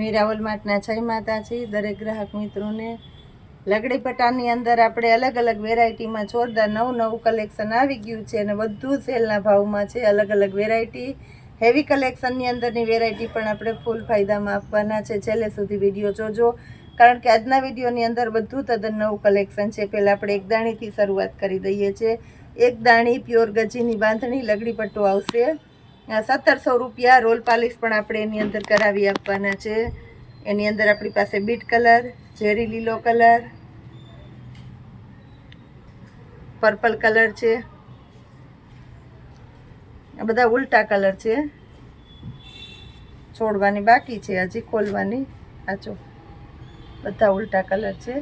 મીરાવલ માર્ટના જય માતાજી દરેક ગ્રાહક મિત્રોને। લગડી પટ્ટાની અંદર આપણે અલગ અલગ વેરાયટીમાં જોરદાર નવું કલેક્શન આવી ગયું છે અને બધું સેલના ભાવમાં છે। અલગ અલગ વેરાયટી હેવી કલેક્શનની અંદરની વેરાયટી પણ આપણે ફૂલ ફાયદામાં આપવાના છે। છેલ્લે સુધી વિડીયો જોજો, કારણ કે આજના વિડીયોની અંદર બધું તદ્દન નવું કલેક્શન છે। પહેલાં આપણે એક દાણીથી શરૂઆત કરી દઈએ છીએ। એક દાણી પ્યોર ગજીની બાંધણી લગડી પટ્ટો આવશે 1700 રૂપિયા। રોલ પાલિશ પણ આપણે એની અંદર કરાવી આપવાના છે। એની અંદર આપણી પાસે બીટ કલર, ઝેરી લીલો કલર, પર્પલ કલર છે, આ બધા ઉલટા કલર છે, છોડવાની બાકી છે હજી ખોલવાની। આ જો બધા ઉલટા કલર છે।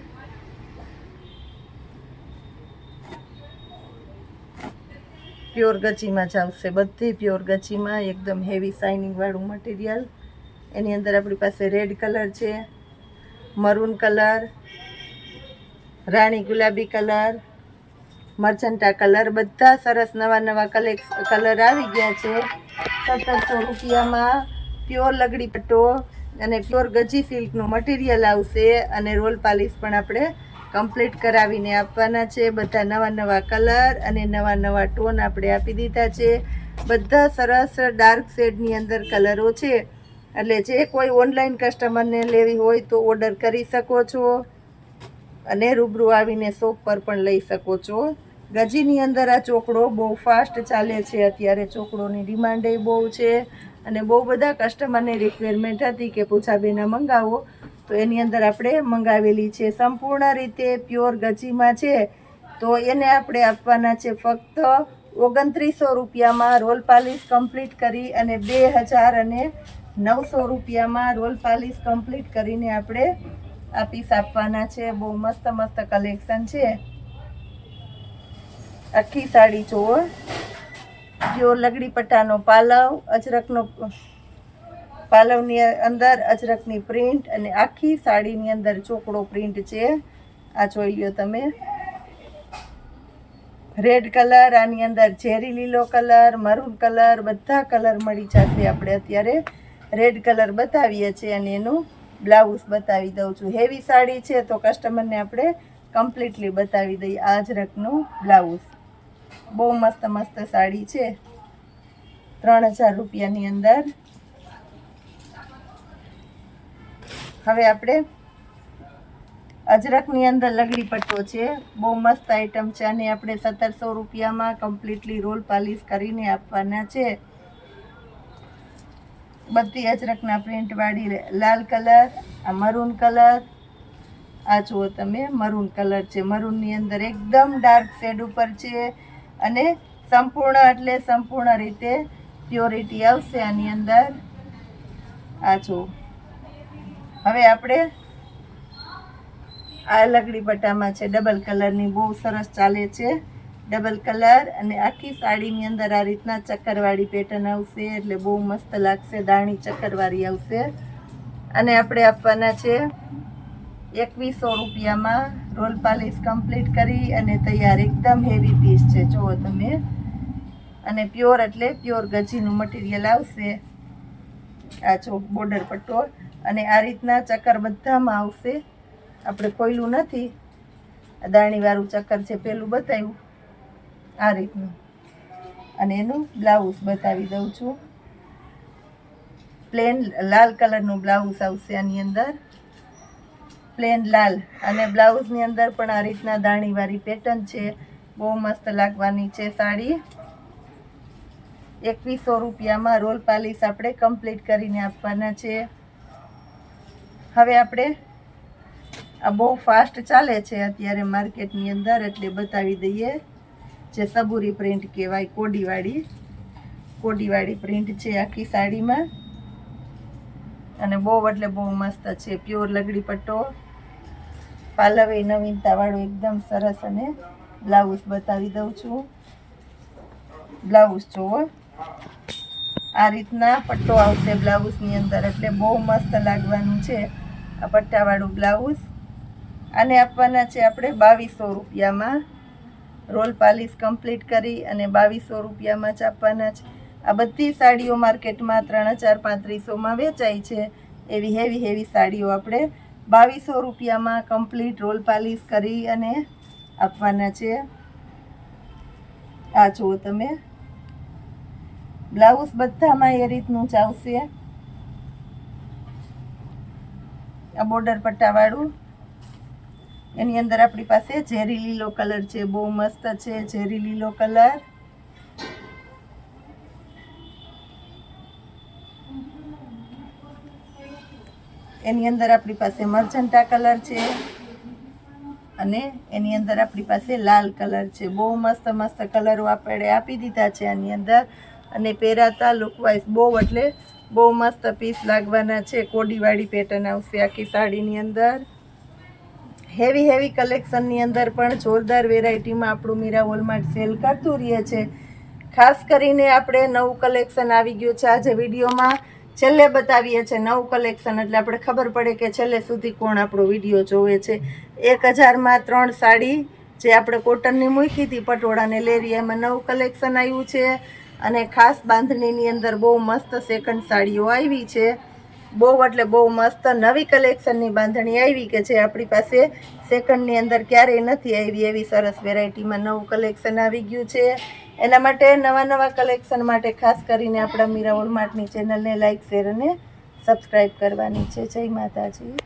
પ્યોર ગચીમાં જ આવશે, બધી પ્યોર ગચીમાં એકદમ હેવી શાઇનિંગ વાળું મટીરિયલ। એની અંદર આપણી પાસે રેડ કલર છે, મરૂન કલર, રાણી ગુલાબી કલર, મર્ચન્ટા કલર, બધા સરસ નવા કલર આવી ગયા છે। 1700 રૂપિયામાં પ્યોર લગડી પટ્ટો અને પ્યોર ગજી સિલ્કનું મટીરિયલ આવશે અને રોલ પાલિશ પણ આપણે કમ્પ્લીટ કરાવીને આપવાના છે। બધા નવા કલર અને નવા ટોન આપણે આપી દીધા છે। બધા સરસ ડાર્ક શેડની અંદર કલરો છે, એટલે જે કોઈ ઓનલાઈન કસ્ટમરને લેવી હોય તો ઓર્ડર કરી શકો છો અને રૂબરૂ આવીને શોપ પર પણ લઈ શકો છો। ગજીની અંદર આ ચોકડો બહુ ફાસ્ટ ચાલે છે અત્યારે, ચોકડોની ડિમાન્ડ બહુ છે અને બહુ બધા કસ્ટમરની રિક્વાયરમેન્ટ હતી કે પૂછાબેના મંગાવો, તો એની અંદર આપણે મંગાવેલી છે। સંપૂર્ણ રીતે પ્યોર ગજીમાં છે, તો એને આપણે આપવાના છે ફક્ત 2900 રૂપિયામાં। રોલ પાલિશ કમ્પ્લીટ કરી અને 2900 રૂપિયામાં રોલ પાલિશ કમ્પ્લીટ કરીને આપણે આ પીસ આપવાના છે। બહુ મસ્ત કલેક્શન છે। આખી સાડી જુઓ, પ્યોર લગડી પટ્ટાનો પાલવ, અજરકનો પાલવની અંદર અજરકની પ્રિન્ટ અને આખી સાડીની અંદર ચોકડો પ્રિન્ટ છે। આ જોઈ લો તમે, રેડ કલર, આની અંદર ઝેરી લીલો કલર, મરૂન કલર, બધા કલર મળી જશે। આપણે અત્યારે રેડ કલર બતાવીએ છીએ અને એનું બ્લાઉઝ બતાવી દઉં છું। હેવી સાડી છે તો કસ્ટમરને આપણે કમ્પ્લીટલી બતાવી દઈએ। આ અજરકનું બ્લાઉઝ બહુ મસ્ત સાડી છે, 3000 રૂપિયાની અંદર। હવે આપણે અજરકની અંદર લગડી પટ્ટો છે, બહુ મસ્ત આઈટમ છે અને આપણે 1700 રૂપિયામાં કમ્પ્લીટલી રોલ પાલિશ કરીને આપવાના છે। બધી અજરકના પ્રિન્ટ વાળી લાલ કલર, આ મરૂન કલર, આ જુઓ તમે મરૂન કલર છે, મરૂનની અંદર એકદમ ડાર્ક શેડ ઉપર છે અને સંપૂર્ણ રીતે પ્યોરિટી આવશે આની અંદર। આ જુઓ, હવે આપણે આ લગડી પટ્ટામાં છે ડબલ કલરની, બહુ સરસ ચાલે છે ડબલ કલર અને આખી સાડીની અંદર આ રીતના ચક્કરવાળી પેટર્ન આવશે, એટલે બહુ મસ્ત લાગશે। દાણી ચક્કરવાળી આવશે અને આપણે આપવાના છે 2100 રૂપિયામાં। રોલ પાલિશ કમ્પ્લીટ કરી અને તૈયાર, એકદમ હેવી પીસ છે જુઓ તમે અને પ્યોર એટલે પ્યોર ગજીનું મટીરિયલ આવશે। આ જો બોર્ડર પટ્ટો અને આ રીતના ચક્કર બધામાં આવશે। આપણે ખોયલું નથી, દાણીવાળું ચક્કર છે પેલું બતાવ્યું આ રીતનું, અને એનું બ્લાઉઝ બતાવી દઉં છું। પ્લેન લાલ કલરનું બ્લાઉઝ આવશે આની અંદર, પ્લેન લાલ, અને બ્લાઉઝની અંદર પણ આ રીતના દાણીવાળી પેટર્ન છે, બહુ મસ્ત લાગવાની છે સાડી। 2100 રૂપિયામાં રોલ પાલિશ આપણે કમ્પ્લીટ કરીને આપવાના છે। હવે આપણે આ બહુ ફાસ્ટ ચાલે છે અત્યારે માર્કેટની અંદર, એટલે બતાવી દઈએ। જે સબુરી પ્રિન્ટ કહેવાય, કોડીવાળી પ્રિન્ટ છે આખી સાડીમાં અને બહુ એટલે બહુ મસ્ત છે। પ્યોર લગડી પટ્ટો, પાલવે નવીનતાવાળું એકદમ સરસ અને બ્લાઉઝ બતાવી દઉં છું। બ્લાઉઝ જુઓ, આ રીતના પટ્ટો આવશે બ્લાઉઝની અંદર, એટલે બહુ મસ્ત લાગવાનું છે આ પટ્ટાવાળું બ્લાઉઝ। આને આપવાના છે આપણે 2200 રૂપિયામાં। રોલ પાલિશ કમ્પ્લીટ કરી અને 2200 રૂપિયામાં જ આપવાના છે। આ બધી સાડીઓ માર્કેટમાં 3000-3500માં વેચાય છે, એવી હેવી સાડીઓ આપણે 2200 રૂપિયામાં કમ્પ્લીટ રોલ પાલિશ કરી અને આપવાના છે. આ જુઓ તમે, બ્લાઉઝ બધામાં એ રીતનું જ આવશે. આ બોર્ડર પટ્ટાવાળું, એની અંદર આપણી પાસે ઝેરી લીલો કલર છે, બહુ મસ્ત છે ઝેરી લીલો કલર. એની અંદર આપણી પાસે મરચંટા કલર છે અને એની અંદર આપણી પાસે લાલ કલર છે. બહુ મસ્ત મસ્ત કલરો આપણે આપી દીધા છે આની અંદર. અને પહેરાતા લુકવાઇઝ બહુ એટલે બહુ મસ્ત પીસ લાગવાના છે. કોડીવાળી પેટર્ન આવશે આખી સાડીની અંદર. હેવી કલેક્શનની અંદર પણ જોરદાર વેરાયટીમાં આપણું મીરા વોલમાર્ટ સેલ કરતું રહે છે. ખાસ કરીને આપણે નવું કલેક્શન આવી ગયું છે. આજે વિડીયોમાં છેલ્લે બતાવીએ છીએ નવું કલેક્શન, એટલે આપણે ખબર પડે કે છેલ્લે સુધી કોણ આપણો વિડીયો જોવે છે. 1000માં 3 સાડી જે આપણે કોટનની મૂકી હતી પટોળાને લેરી, એમાં નવું કલેક્શન આવ્યું છે. અને ખાસ બાંધણીની અંદર બહુ મસ્ત સેકન્ડ સાડીઓ આવી છે. બહુ એટલે બહુ મસ્ત નવી કલેક્શનની બાંધણી આવી કે જે આપણી પાસે સેકન્ડની અંદર ક્યારેય નથી આવી. એવી સરસ વેરાયટીમાં નવું કલેક્શન આવી ગયું છે. એના માટે નવા કલેક્શન માટે ખાસ કરીને આપણા મીરા વોલમાર્ટની ચેનલને લાઇક, શેર અને સબસ્ક્રાઈબ કરવાની છે. જય માતાજી.